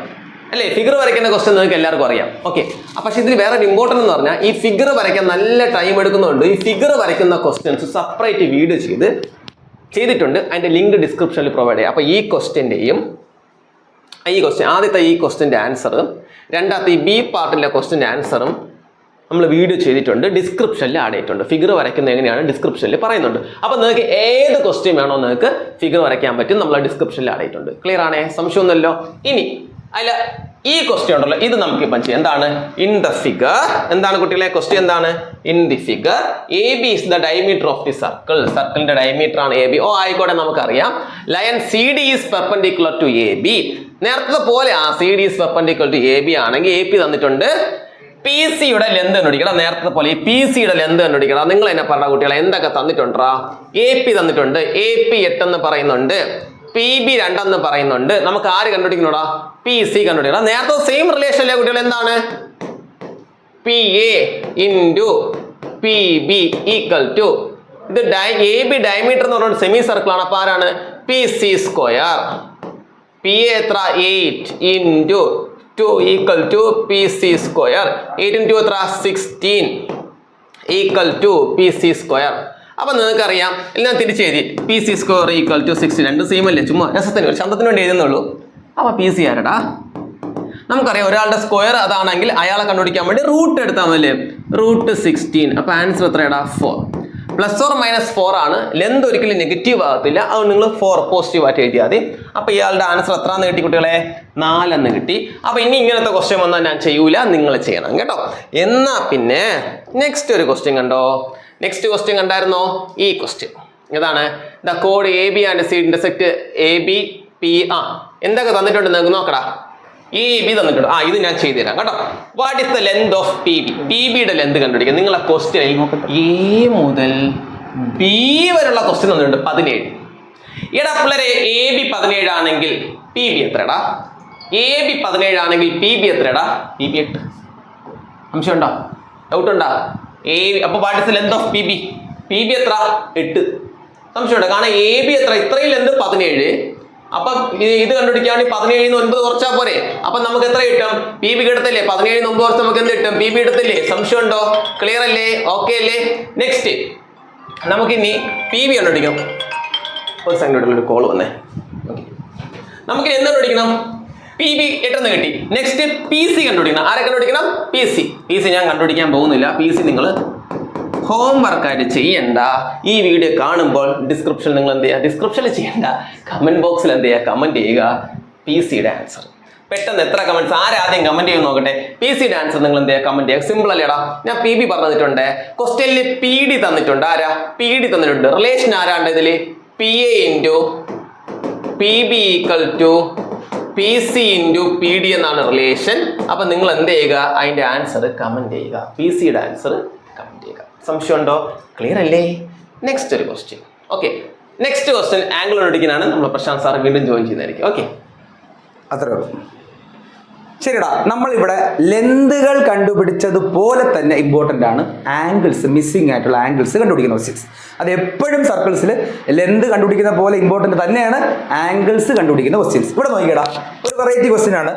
Speaker 1: അല്ലേ? ഫിഗർ വരയ്ക്കേണ്ട ക്വസ്റ്റ്യൻ നിങ്ങൾക്ക് എല്ലാവർക്കും അറിയാം. ഓക്കെ, പക്ഷേ ഇതിൽ വേറെ ഇമ്പോർട്ടൻ്റ് എന്ന് പറഞ്ഞാൽ ഈ ഫിഗർ വരയ്ക്കാൻ നല്ല ടൈം എടുക്കുന്നതുകൊണ്ട് ഈ ഫിഗർ വരയ്ക്കുന്ന ക്വസ്റ്റ്യൻസ് സെപ്പറേറ്റ് വീഡിയോ ചെയ്തിട്ടുണ്ട്. അതിൻ്റെ ലിങ്ക് ഡിസ്ക്രിപ്ഷനിൽ പ്രൊവൈഡ് ചെയ്യാം. അപ്പോൾ ഈ ക്വസ്റ്റ്യൻ്റെയും ആദ്യത്തെ ഈ ക്വസ്റ്റ്യൻ്റെ ആൻസറും രണ്ടാമത്തെ ഈ ബി പാർട്ടിലെ ക്വസ്റ്റ്യൻ്റെ ആൻസറും നമ്മൾ വീഡിയോ ചെയ്തിട്ടുണ്ട്, ഡിസ്ക്രിപ്ഷനിൽ ആഡ് ചെയ്തിട്ടുണ്ട്. ഫിഗർ വരയ്ക്കുന്നത് എങ്ങനെയാണ് ഡിസ്ക്രിപ്ഷനിൽ പറയുന്നുണ്ട്. അപ്പോൾ നിങ്ങൾക്ക് ഏത് ക്വസ്റ്റ്യൻ വേണോ നിങ്ങൾക്ക് ഫിഗർ വരയ്ക്കാൻ പറ്റും, നമ്മൾ ഡിസ്ക്രിപ്ഷനിൽ ആഡ് ചെയ്തിട്ടുണ്ട്. ക്ലിയർ ആണേ? സംശയമൊന്നുമല്ലോ. ഇനി അല്ല, ഈ ക്വസ്റ്റ്യൻ ഉണ്ടല്ലോ, ഇത് നമുക്കിപ്പം ചെയ്യാം. എന്താണ്? ഇൻ ദ ഫിഗർ, എന്താണ് കുട്ടികളെ ക്വസ്റ്റ്യൻ? എന്താണ്? In the figure A B is the diameter of the circle. സർക്കിളിന്റെ ഡയമീറ്റർ ആണ് എ ബി. ആയിക്കോട്ടെ, നമുക്കറിയാം. Line C D is perpendicular to A B. നേരത്തെ പോലെ C D is perpendicular to A B ആണെങ്കിൽ എ പി തന്നിട്ടുണ്ട്. പി സിയുടെ ലെന്ത് കണ്ടുപിടിക്കണം. നേരത്തെ പോലെ ഈ പി സിയുടെ ലെന്ത് കണ്ടുപിടിക്കണം. നിങ്ങൾ എന്നെ പറഞ്ഞ കുട്ടികളെ എന്തൊക്കെ തന്നിട്ടുണ്ടാ? എ പി തന്നിട്ടുണ്ട്, എ പി 8 എന്ന് പറയുന്നുണ്ട്, പി ബി 2 എന്ന് പറയുന്നുണ്ട്. നമുക്ക് ആര് കണ്ടുപിടിക്കണോടാ? പി സി കണ്ടുപിടിക്കണം. നേരത്തെ സെയിം റിലേഷൻ അല്ലേ കുട്ടികൾ? എന്താണ്? P A into P B equal to ഇത് എ ബി ഡയമീറ്റർ എന്ന് പറഞ്ഞ സെമി സർക്കിൾ ആണ്. അപ്പൊ ആരാണ്? P C square. P A എത്ര? 8 into 2 equal to P C square. 8 into എത്ര? 16 equal to P C square. അപ്പൊ നിങ്ങൾക്കറിയാം, എല്ലാം തിരിച്ചെഴുതി. P C square equal to 60. 2 same അല്ലേ? ചുമ്മാ രസത്തിന് ഒരു ശബ്ദത്തിന് വേണ്ടി എഴുതുന്നുള്ളൂ. അപ്പൊ പി സി ആരടാ? നമുക്കറിയാം, ഒരാളുടെ സ്ക്വയർ അതാണെങ്കിൽ അയാളെ കണ്ടുപിടിക്കാൻ വേണ്ടി റൂട്ട് എടുത്താൽ മതി. റൂട്ട് 16. അപ്പൊ ആൻസർ എത്രയാടാ? 4. പ്ലസ് ഓർ മൈനസ് 4 ആണ്. ലെന്ത് ഒരിക്കലും നെഗറ്റീവ് ആകത്തില്ല. അത് നിങ്ങൾ 4 പോസിറ്റീവ് ആയിട്ട് എഴുതിയാൽ മതി. അപ്പൊ ഇയാളുടെ ആൻസർ എത്രയെന്ന് കിട്ടി കുട്ടികളെ? 4 എന്ന് കിട്ടി. അപ്പൊ ഇനി ഇങ്ങനത്തെ ക്വസ്റ്റ്യൻ വന്നാൽ ഞാൻ ചെയ്യൂല, നിങ്ങൾ ചെയ്യണം കേട്ടോ. എന്നാ പിന്നെ നെക്സ്റ്റ് ഒരു ക്വസ്റ്റ്യൻ കണ്ടോ? നെക്സ്റ്റ് ക്വസ്റ്റ്യൻ കണ്ടായിരുന്നോ? ഈ ക്വസ്റ്റ്യൻ ഏതാണ്? The code A B and C intersect A B P. എന്തൊക്കെ തന്നിട്ടുണ്ട് നിങ്ങൾക്ക് നോക്കടാ. എ ബി തന്നിട്ടുണ്ട്. ഇത് ഞാൻ ചെയ്തു തരാം കേട്ടോ. What is the length of P B? P ബിയുടെ ലെന്ത് കണ്ടുപിടിക്കുക. നിങ്ങളെ ക്വസ്റ്റ്യൻ എ മുതൽ ബി വരെയുള്ള ക്വസ്റ്റ്യൻ തന്നിട്ടുണ്ട് 17. എടാ പിള്ളേരെ, എ ബി 17 ആണെങ്കിൽ പി ബി എത്രടാ? എ ബി 17 ആണെങ്കിൽ പി ബി എത്രടാ? P B 8. സംശയം ഉണ്ടോ? ഡൗട്ട് ഉണ്ടോ? അപ്പൊ what is the length of P B? P B എത്ര? 8. സംശയമുണ്ടോ? കാരണം എ ബി എത്ര? ഇത്രയും ലെന്ത് 17. അപ്പൊ ഇത് കണ്ടുപിടിക്കുകയാണെങ്കിൽ 17 9 കുറച്ചാൽ പോരെ. അപ്പൊ നമുക്ക് എത്ര കിട്ടും? P B കിട്ടത്തില്ലേ? 17 9 കുറച്ച് നമുക്ക് എന്ത് കിട്ടും? പി ബി കിട്ടത്തില്ലേ? സംശയം ഉണ്ടോ? ക്ലിയർ അല്ലേ? ഓക്കെ അല്ലേ? നെക്സ്റ്റ് നമുക്കിനി പി ബി കണ്ടുപിടിക്കണം. ഒരു സെക്കൻഡ്, ഒരു കോൾ വന്നേ. നമുക്ക് എന്ത് കണ്ടുപിടിക്കണം? പി ബി 8 എന്ന് കിട്ടി. നെക്സ്റ്റ് പി സി കണ്ടുപിടിക്കണം. ആരെ കണ്ടുപിടിക്കണം? P C. പി സി ഞാൻ കണ്ടുപിടിക്കാൻ പോകുന്നില്ല. പി സി നിങ്ങൾ ഹോംവർക്കായിട്ട് ചെയ്യണ്ട. ഈ വീഡിയോ കാണുമ്പോൾ ഡിസ്ക്രിപ്ഷനിൽ നിങ്ങൾ എന്ത് ചെയ്യുക? ഡിസ്ക്രിപ്ഷനിൽ ചെയ്യണ്ട, കമന്റ് ബോക്സിൽ എന്ത് ചെയ്യുക? കമന്റ് ചെയ്യുക പി സിയുടെ ആൻസർ. പെട്ടെന്ന് എത്ര കമന്റ്സ്? ആരാദ്യം കമന്റ് ചെയ്യുന്ന നോക്കട്ടെ. പി സിയുടെ ആൻസർ നിങ്ങൾ എന്ത് ചെയ്യുക? കമന്റ് ചെയ്യുക. സിമ്പിൾ അല്ലേടാ? ഞാൻ പി ബി പറഞ്ഞിട്ടുണ്ട്. ക്വസ്റ്റ്യനിൽ പി ഡി തന്നിട്ടുണ്ട്. ആരാ? പി ഡി തന്നിട്ടുണ്ട്. റിലേഷൻ ആരാണ്ട് ഇതില്? P A into P B equal to P C into P D എന്നാണ് റിലേഷൻ. അപ്പൊ നിങ്ങൾ എന്ത് ചെയ്യുക? അതിന്റെ ആൻസർ കമന്റ് ചെയ്യുക. പി സിയുടെ ആൻസർ കമന്റ് ചെയ്യുക. സംശയം ഉണ്ടോ? ക്ലിയർ അല്ലേ? നെക്സ്റ്റ് ഒരു question. Okay, next question angle കണ്ടുപിടിക്കാനാണ് നമ്മൾ പ്രശാന്ത് സാർ വീണ്ടും ജോയിൻ ചെയ്യുന്നതായിരിക്കും. ഓക്കെ,
Speaker 2: അത്രേ ഉള്ളൂ. ശരിടാ, നമ്മളിവിടെ ലെന്തുകൾ കണ്ടുപിടിച്ചതുപോലെ തന്നെ ഇമ്പോർട്ടൻ്റ് ആണ് ആംഗിൾസ്, മിസ്സിംഗ് ആയിട്ടുള്ള ആംഗിൾസ് കണ്ടുപിടിക്കുന്ന ക്വസ്റ്റ്യൻസ്. അത് എപ്പോഴും സർക്കിൾസിൽ ലെന്ത് കണ്ടുപിടിക്കുന്ന പോലെ ഇമ്പോർട്ടൻ്റ് തന്നെയാണ് ആംഗിൾസ് കണ്ടുപിടിക്കുന്ന ക്വസ്റ്റ്യൻസ്. ഇവിടെ നോക്കിക്കടാ, ഒരു വെറൈറ്റി ക്വസ്റ്റ്യൻ ആണ്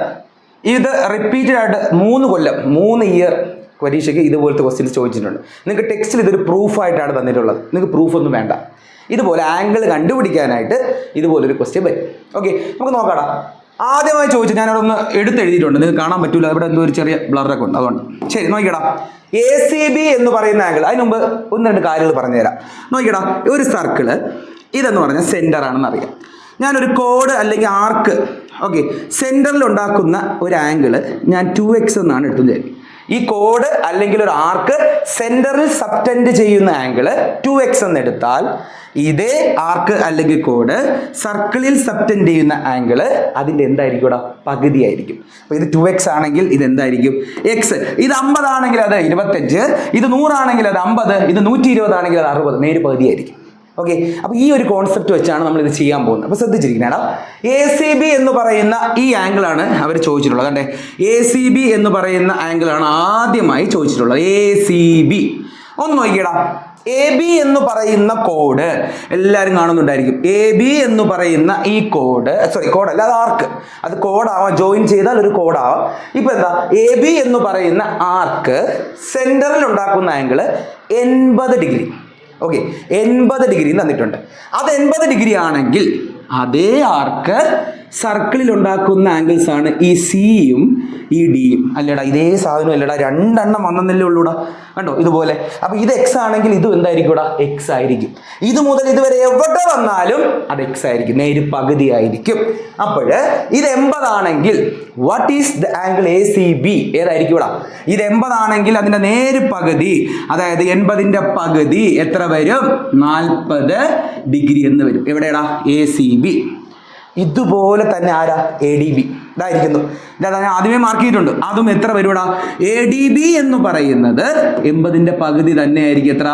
Speaker 2: ഇത്. റിപ്പീറ്റഡ് ആയിട്ട് 3 കൊല്ലം 3 ഇയർ പരീക്ഷയ്ക്ക് ഇതുപോലത്തെ ക്വസ്റ്റ്യൻസ് ചോദിച്ചിട്ടുണ്ട്. നിങ്ങൾക്ക് ടെക്സ്റ്റിൽ ഇതൊരു പ്രൂഫായിട്ടാണ് തന്നിട്ടുള്ളത്. നിങ്ങൾക്ക് പ്രൂഫൊന്നും വേണ്ട. ഇതുപോലെ ആംഗിൾ കണ്ടുപിടിക്കാനായിട്ട് ഇതുപോലൊരു ക്വസ്റ്റ്യൻ വരും. ഓക്കെ, നമുക്ക് നോക്കാടാ. ആദ്യമായി ചോദിച്ചു ഞാനവിടെ ഒന്ന് എടുത്തെഴുതിയിട്ടുണ്ട്. നിങ്ങൾക്ക് കാണാൻ പറ്റൂല, ഇവിടെ എന്തോ ഒരു ചെറിയ ബ്ലറൊക്കെ ഉണ്ട്, അതുകൊണ്ട്. ശരി, നോക്കിക്കടാ. എ സി ബി എന്ന് പറയുന്ന ആംഗിൾ. അതിന് മുമ്പ് 1-2 കാര്യങ്ങൾ പറഞ്ഞുതരാം. നോക്കിക്കടാ, ഒരു സർക്കിള് ഇതെന്ന് പറഞ്ഞാൽ സെൻറ്റർ ആണെന്ന് അറിയാം. ഞാനൊരു കോഡ് അല്ലെങ്കിൽ ആർക്ക്, ഓക്കെ, സെൻറ്ററിൽ ഉണ്ടാക്കുന്ന ഒരു ആംഗിള് ഞാൻ 2x എന്നാണ് എടുത്തത്. ഈ കോഡ് അല്ലെങ്കിൽ ഒരു ആർക്ക് സെന്ററിൽ സബ്റ്റൻഡ് ചെയ്യുന്ന ആംഗിള് 2x എന്ന് എടുത്താൽ ഇതേ ആർക്ക് അല്ലെങ്കിൽ കോഡ് സർക്കിളിൽ സബ്റ്റൻഡ് ചെയ്യുന്ന ആംഗിള് അതിന്റെ എന്തായിരിക്കും ഇവിടെ പകുതി ആയിരിക്കും. അപ്പൊ ഇത് 2x ആണെങ്കിൽ ഇത് എന്തായിരിക്കും x. ഇത് 50 ആണെങ്കിൽ അത് 25, ഇത് 100 ആണെങ്കിൽ അത് 50, ഇത് 120 ആണെങ്കിൽ അത് 60, നേര് പകുതി ആയിരിക്കും. ഓക്കെ, അപ്പൊ ഈ ഒരു കോൺസെപ്റ്റ് വെച്ചാണ് നമ്മൾ ഇത് ചെയ്യാൻ പോകുന്നത്. അപ്പൊ ശ്രദ്ധിച്ചിരിക്കണം, ACB എന്ന് പറയുന്ന ഈ ആംഗിൾ ആണ് അവർ ചോദിച്ചിട്ടുള്ളത്. കണ്ടേ, ACB എന്ന് പറയുന്ന ആംഗിൾ ആണ് ആദ്യമായി ചോദിച്ചിട്ടുള്ളത്. ACB ഒന്ന് നോക്കിയടാ, AB എന്ന് പറയുന്ന കോഡ് എല്ലാവരും കാണുന്നുണ്ടായിരിക്കും. AB എന്ന് പറയുന്ന ഈ കോഡ്, കോഡ് അല്ല, അത് ആർക്ക്, അത് കോഡാവാം, ജോയിൻ ചെയ്താൽ ഒരു കോഡാവാം. ഇപ്പൊ എന്താ, AB എന്ന് പറയുന്ന ആർക്ക് സെന്ററിൽ ഉണ്ടാക്കുന്ന ആംഗിള് 80 ഡിഗ്രി. ഓക്കെ, 80 ഡിഗ്രി തന്നിട്ടുണ്ട്. അത് 80 ഡിഗ്രി ആണെങ്കിൽ അതേ ആർക്ക് സർക്കിളിൽ ഉണ്ടാക്കുന്ന ആംഗിൾസ് ആണ് ഈ സിയും ഈ ഡിയും. അല്ലേടാ, ഇതേ സാധനം അല്ലടാ, രണ്ടെണ്ണം വന്നല്ലേ ഉള്ളൂടാ, കണ്ടോ ഇതുപോലെ. അപ്പൊ ഇത് എക്സ് ആണെങ്കിൽ ഇതും എന്തായിരിക്കും ഇവിടെ, എക്സ് ആയിരിക്കും. ഇത് മുതൽ ഇതുവരെ എവിടെ വന്നാലും അത് എക്സ് ആയിരിക്കും, നേര് പകുതി ആയിരിക്കും. അപ്പോൾ ഇത് 80 ആണെങ്കിൽ what is the angle ACB ഏതായിരിക്കും ഇവിടെ? ഇത് 80 ആണെങ്കിൽ അതിന്റെ നേര് പകുതി, അതായത് 80ന്റെ പകുതി എത്ര വരും? 40 ഡിഗ്രി എന്ന് വരും. എവിടെയാടാ? ACB. ഇതുപോലെ തന്നെ ആരാ? ADB. ഇതായിരിക്കുന്നു, ഞാൻ ആദ്യമേ മാർക്ക് ചെയ്തിട്ടുണ്ട്. അതും എത്ര വരുവാടാ? ADB എന്ന് പറയുന്നത് 80ന്റെ പകുതി തന്നെ ആയിരിക്കും. എത്ര?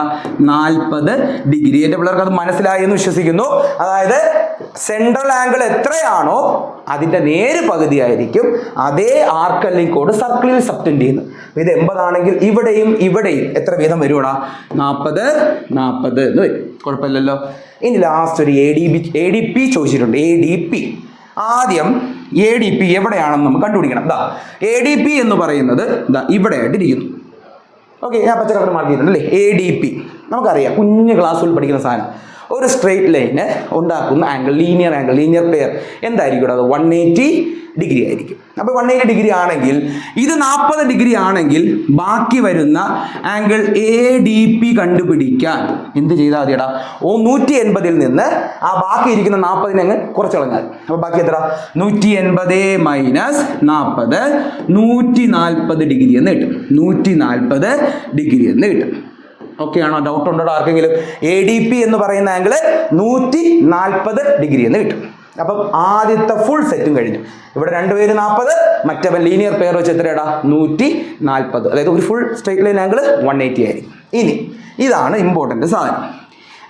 Speaker 2: 40 ഡിഗ്രി. എന്റെ പിള്ളേർക്ക് അത് മനസ്സിലായി എന്ന് വിശ്വസിക്കുന്നു. അതായത് സെൻട്രൽ ആംഗിൾ എത്രയാണോ അതിന്റെ നേര് പകുതി ആയിരിക്കും അതേ ആർക്ക് അല്ലെങ്കിൽ കോഡ് സർക്കിളിൽ സബ്റ്റൻഡ് ചെയ്യുന്നത്. ഇത് 80 ആണെങ്കിൽ ഇവിടെയും ഇവിടെയും എത്ര വീതം വരുവാടാ? 40 40 എന്ന് വരും. കുഴപ്പമില്ലല്ലോ. ഇനി ലാസ്റ്റ് ഒരു ADP ചോദിച്ചിട്ടുണ്ട്. ADP ആദ്യം ADP എവിടെയാണെന്ന് നമുക്ക് കണ്ടുപിടിക്കണം. ADP എന്ന് പറയുന്നത് ഇവിടെയായിട്ട് ഇരിക്കുന്നു. ഓക്കെ, ഞാൻ പച്ചക്കറി മാർക്ക് ചെയ്തിട്ടുണ്ട് അല്ലേ? ADP നമുക്കറിയാം, കുഞ്ഞു ക്ലാസ്സുകളിൽ പഠിക്കുന്ന സാധനം. ഒരു സ്ട്രെയിറ്റ് ലൈന് ഉണ്ടാക്കുന്ന ആംഗിൾ, ലീനിയർ പെയർ എന്തായിരിക്കും? അത് 180 ഡിഗ്രി ആയിരിക്കും. അപ്പോൾ 180 ഡിഗ്രി ആണെങ്കിൽ ഇത് 40 ഡിഗ്രി ആണെങ്കിൽ ബാക്കി വരുന്ന ആംഗിൾ ADP കണ്ടുപിടിക്കാൻ എന്ത് ചെയ്താൽ മതിയടാ? 180ൽ നിന്ന് ആ ബാക്കി ഇരിക്കുന്ന 40 അങ്ങ് കുറച്ച് കളഞ്ഞാൽ. അപ്പോൾ ബാക്കി എത്ര? 180 മൈനസ് 40, 140 ഡിഗ്രി എന്ന് കിട്ടും. 140 ഡിഗ്രി എന്ന് കിട്ടും. ഓക്കെ ആണോ? ഡൗട്ട് ഉണ്ടോ ആർക്കെങ്കിലും? ADP എന്ന് പറയുന്ന ആംഗിള് 140 ഡിഗ്രി എന്ന് കിട്ടും. അപ്പം ആദ്യത്തെ ഫുൾ സെറ്റും കഴിഞ്ഞു. ഇവിടെ രണ്ടുപേര് 40, മറ്റവൻ ലീനിയർ പെയർ വെച്ച് എത്രയാടാ? 140. അതായത് ഒരു ഫുൾ സ്ട്രൈറ്റ് ലൈൻ ആംഗിൾ 180 ആയിരിക്കും. ഇനി ഇതാണ് ഇമ്പോർട്ടന്റ് സാധനം.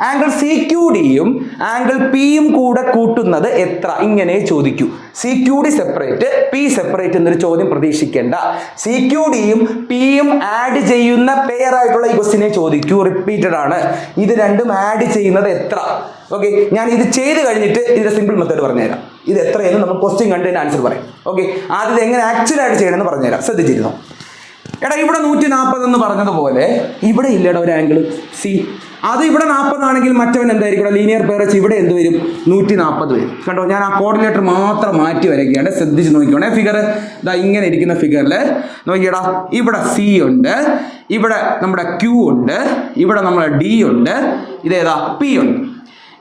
Speaker 2: ആംഗിൾ CQDയും ആംഗിൾ Pയും കൂടെ കൂട്ടുന്നത് എത്ര? ഇങ്ങനെ ചോദിക്കൂ. CQD സെപ്പറേറ്റ്, P സെപ്പറേറ്റ് എന്നൊരു ചോദ്യം പ്രതീക്ഷിക്കേണ്ട. CQDയും Pയും ആഡ് ചെയ്യുന്ന പെയർ ആയിട്ടുള്ള ഈ ക്വസ്റ്റിനെ ചോദിക്കൂ. റിപ്പീറ്റഡ് ആണ്. ഇത് രണ്ടും ആഡ് ചെയ്യുന്നത് എത്ര? ഓക്കെ, ഞാൻ ഇത് ചെയ്ത് കഴിഞ്ഞിട്ട് ഇതിന്റെ സിമ്പിൾ മെത്തേഡ് പറഞ്ഞുതരാം. ഇത് എത്രയെന്ന് നമ്മൾ ക്വസ്റ്റ്യൻ കണ്ടതിന് ആൻസർ പറയും. ഓക്കെ, ആദ്യം എങ്ങനെ ആക്ച്വലി ആയിട്ട് ചെയ്യണമെന്ന് പറഞ്ഞുതരാം. ശ്രദ്ധിച്ചിരുന്നു. എടാ, ഇവിടെ 140 എന്ന് പറഞ്ഞതുപോലെ ഇവിടെ ഇല്ലടാ ഒരു ആംഗിൾ C. അത് ഇവിടെ 40 ആണെങ്കിൽ മറ്റവൻ എന്തായിരിക്കും? ലീനിയർ പെയർ വെച്ച് ഇവിടെ എന്ത് വരും? 140 വരും. കണ്ടോ, ഞാൻ ആ കോർഡിനേറ്റർ മാത്രം മാറ്റി വരയ്ക്കുകയാണ്. ശ്രദ്ധിച്ച് നോക്കിക്കോണേ. ഫിഗർ ഇങ്ങനെ ഇരിക്കുന്ന ഫിഗറിൽ നോക്കിയടാ, ഇവിടെ C ഉണ്ട്, ഇവിടെ നമ്മുടെ Q ഉണ്ട്, ഇവിടെ നമ്മുടെ D ഉണ്ട്, ഇതേതാ? P ഉണ്ട്.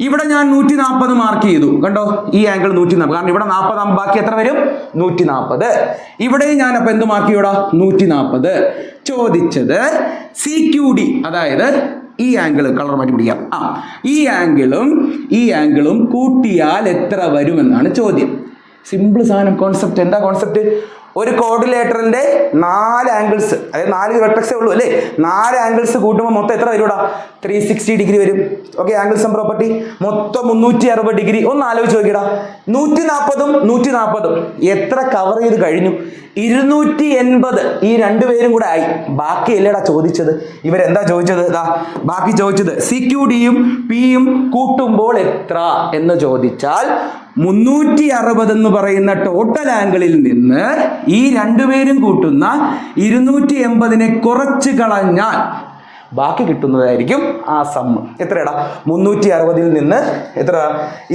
Speaker 2: ഇവിടെ ഞാൻ 140 മാർക്ക് ചെയ്തു. കണ്ടോ, ഈ ആംഗിൾ 140, കാരണം ഇവിടെ 40 ആകുമ്പോൾ ബാക്കി എത്ര വരും? 140. ഇവിടെയും ഞാൻ അപ്പൊ എന്ത് മാർക്ക് ചെയ്യൂടാ? 140. ചോദിച്ചത് CQD, അതായത് ഈ ആംഗിൾ കളർ മാറ്റി പിടിക്കാം. ഈ ആംഗിളും കൂട്ടിയാൽ എത്ര വരുമെന്നാണ് ചോദ്യം. സിമ്പിൾ സാധനം. കോൺസെപ്റ്റ് എന്താ? കോൺസെപ്റ്റ് ഒരു കോർഡിനേറ്ററിന്റെ 4 ആംഗിൾസ്, അതായത് 4 വെർട്ടെക്സേ ഉള്ളൂ അല്ലേ? 4 ആംഗിൾസ് കൂട്ടുമ്പോൾ മൊത്തം എത്ര വരുടാ? 360 ഡിഗ്രി വരും. ഓക്കെ, ആംഗിൾ സം പ്രോപ്പർട്ടി മൊത്തം 360 ഡിഗ്രി. ഒന്ന് ആലോചിച്ച് നോക്കിയടാ, 140ഉം 140ഉം എത്ര കവർ ചെയ്ത് കഴിഞ്ഞു? 280. ഈ രണ്ടുപേരും കൂടെ ആയി. ബാക്കി അല്ലേടാ ചോദിച്ചത്? ഇവരെന്താ ചോദിച്ചത്? ബാക്കി ചോദിച്ചത് CQDയും Pയും കൂട്ടുമ്പോൾ എത്ര എന്ന് ചോദിച്ചാൽ 360 എന്ന് പറയുന്ന ടോട്ടൽ ആംഗിളിൽ നിന്ന് ഈ രണ്ടുപേരും കൂട്ടുന്ന 280നെ കുറച്ച് കളഞ്ഞാൽ ബാക്കി കിട്ടുന്നതായിരിക്കും ആ സമ്മ്. എത്രയാടാ? 360ൽ നിന്ന് എത്ര?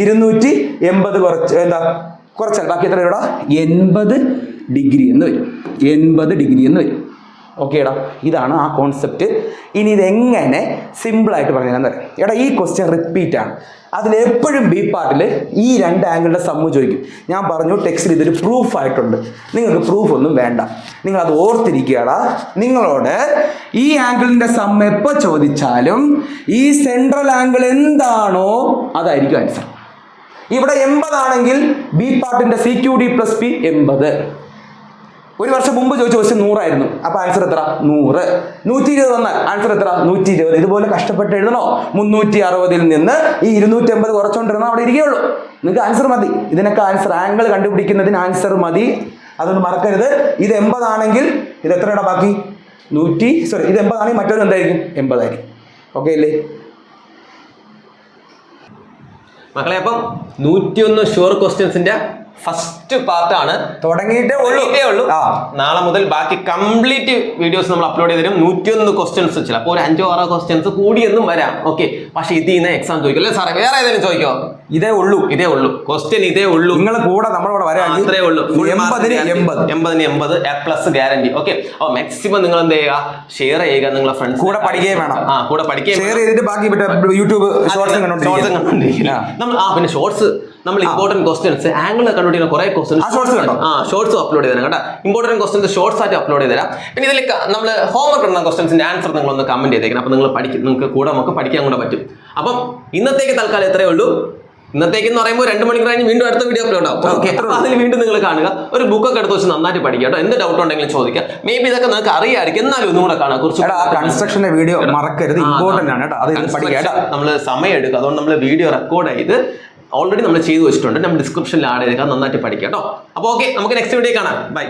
Speaker 2: 280 കുറച്ചാൽ ബാക്കി എത്ര വരും? 80 ഡിഗ്രി എന്ന് വരും. 80 ഡിഗ്രി എന്ന് വരും. ഓക്കേടാ, ഇതാണ് ആ കോൺസെപ്റ്റ്. ഇനി ഇതെങ്ങനെ സിമ്പിളായിട്ട് പറഞ്ഞാൽ തരാം. എടാ ഈ ക്വസ്റ്റ്യൻ റിപ്പീറ്റ് ആണ്. അതിലെപ്പോഴും ബി പാർട്ടിൽ ഈ 2 ആംഗിളിൻ്റെ സമ്മ് ചോദിക്കും. ഞാൻ പറഞ്ഞു ടെക്സ്റ്റിൽ ഇതൊരു പ്രൂഫ് ആയിട്ടുണ്ട്. നിങ്ങൾക്ക് പ്രൂഫ് ഒന്നും വേണ്ട, നിങ്ങൾ അത് ഓർത്തിരിക്കുകയാടാ. നിങ്ങളോട് ഈ ആംഗിളിൻ്റെ സമ്മ് എപ്പോൾ ചോദിച്ചാലും ഈ സെൻട്രൽ ആംഗിൾ എന്താണോ അതായിരിക്കും ആൻസർ. ഇവിടെ 80 ആണെങ്കിൽ ബി പാർട്ടിൻ്റെ CQD + P 80. ഒരു വർഷം മുമ്പ് ചോദിച്ച ക്വസ്റ്റ്യൻ 100 ആയിരുന്നു. അപ്പോൾ ആൻസർ എത്ര? 100. 120 വന്നാൽ ആൻസർ എത്ര? 120. ഇതുപോലെ കഷ്ടപ്പെട്ട് എഴുതണോ? 360 നിന്ന് ഈ 280 കുറച്ചുകൊണ്ടിരുന്നാൽ അവിടെ ഇരിക്കുകയുള്ളൂ. നിങ്ങൾക്ക് ആൻസർ മതി. ഇതിനൊക്കെ ആൻസർ, ആംഗിൾ കണ്ടുപിടിക്കുന്നതിന് ആൻസർ മതി. അതൊന്നും മറക്കരുത്. ഇത് 80 ആണെങ്കിൽ ഇത് എത്രയുടെ ബാക്കി? ഇത് 80 ആണെങ്കിൽ മറ്റൊരു എന്തായിരിക്കും? 80 ആയിരിക്കും. ഓക്കെ അല്ലേ
Speaker 1: മക്കളെ? അപ്പം 101 ഷുവർ ക്വസ്റ്റ്യൻസിന്റെ ഫസ്റ്റ് പാർട്ടാണ്.
Speaker 2: തുടങ്ങിയിട്ടേ ഉള്ളൂ.
Speaker 1: നാളെ മുതൽ ബാക്കി കംപ്ലീറ്റ് വീഡിയോസ് നമ്മൾ അപ്ലോഡ് ചെയ്ത് തരും. 101 ക്വസ്റ്റ്യൻസ്, ചിലപ്പോൾ ഒരു 5-6 ക്വസ്റ്റ്യൻസ് കൂടിയെന്നും വരാം. ഓക്കെ, പക്ഷെ ഇതിന്ന് എക്സാം ചോദിക്കും അല്ലേ സാറേ? വേറെ ഏതെങ്കിലും ചോദിക്കോ?
Speaker 2: ഇതേ ഉള്ളൂ
Speaker 1: ക്വസ്റ്റ്യൻ ഇതേ ഉള്ളൂ.
Speaker 2: നിങ്ങൾ കൂടെ നമ്മളോട് വരാം.
Speaker 1: അത്രേ ഉള്ളൂ.
Speaker 2: 80
Speaker 1: A+ ഗ്യാരണ്ടി. ഓക്കെ, അപ്പോൾ മാക്സിമം നിങ്ങൾ എന്ത് ചെയ്യുക? ഷെയർ ചെയ്യുക. നിങ്ങളെ ഫ്രണ്ട്സ്
Speaker 2: കൂടെ പഠിക്കുകയും വേണം.
Speaker 1: കൂടെ പഠിക്കുകയും
Speaker 2: ഷെയർ ചെയ്തിട്ട് ബാക്കി യൂട്യൂബ് ഷോർട്സ് കണ്ടോണ്ടിരിക്കുക.
Speaker 1: പിന്നെ ഷോർട്സ് നമ്മൾ ഇമ്പോർട്ടന്റ് ക്വസ്റ്റ്യൻസ് ആംഗിൾ കണ്ടുപിടിക്കുന്ന കുറെ ഷോർട്സ് അപ്ലോഡ് ചെയ്ത് തരാം കേട്ടോ. ഇമ്പോർട്ടന്റ് ക്വസ്റ്റ്യൻസ് ഷോർട്സ് ആയിട്ട് അപ്ലോഡ് ചെയ്ത് തരാം. പിന്നെ ഇതിലേക്ക് നമ്മൾ ഹോംവർക്ക് ഇടുന്ന ക്വസ്റ്റ്യൻസിന്റെ ആൻസർ നിങ്ങൾ ഒന്ന് കമന്റ് ചെയ്തേക്കണം. അപ്പോൾ നിങ്ങൾ നിങ്ങൾക്ക് കൂടെ നമുക്ക് പഠിക്കാൻ കൂടെ പറ്റും. അപ്പം ഇന്നത്തേക്ക് തൽക്കാലം ഇത്രയേ ഉള്ളൂ. ഇന്നത്തേക്ക് എന്ന് പറയുമ്പോൾ 2 മണിക്കൂർ കഴിഞ്ഞ് വീണ്ടും അടുത്ത വീഡിയോ അപ്ലോഡ് ആവും. ഓക്കെ, അപ്പോൾ അതിൽ വീണ്ടും നിങ്ങൾ കാണുക. ഒരു ബുക്കൊക്കെ എടുത്ത് വെച്ച് നന്നായിട്ട് പഠിക്കുക കേട്ടോ. എന്ത് ഡൗട്ട് ഉണ്ടെങ്കിലും ചോദിക്കുക. മേ ബി ഇതൊക്കെ നിങ്ങൾക്ക് അറിയാമായിരിക്കും, എന്നാലും ഒന്നും കൂടെ കാണാം. കുറച്ച്
Speaker 2: കൺസ്ട്രക്ഷന്റെ വീഡിയോ മറക്കരുത്, ഇമ്പോർട്ടന്റ് ആണ് കേട്ടോ. അത് പഠിക്കുക.
Speaker 1: നമ്മൾ സമയം എടുക്കുക. അതുകൊണ്ട് നമ്മൾ വീഡിയോ റെക്കോർഡ് ചെയ്ത് ഓൾറെഡി നമ്മൾ ചെയ്തു വെച്ചിട്ടുണ്ട്. നമ്മൾ ഡിസ്ക്രിപ്ഷനിൽ ആഡ് ചെയ്തേക്കാം. നന്നായിട്ട് പഠിക്കാം കേട്ടോ. അപ്പോൾ ഓക്കെ, നമുക്ക് നെക്സ്റ്റ് വീഡിയോ കാണാം. ബൈ.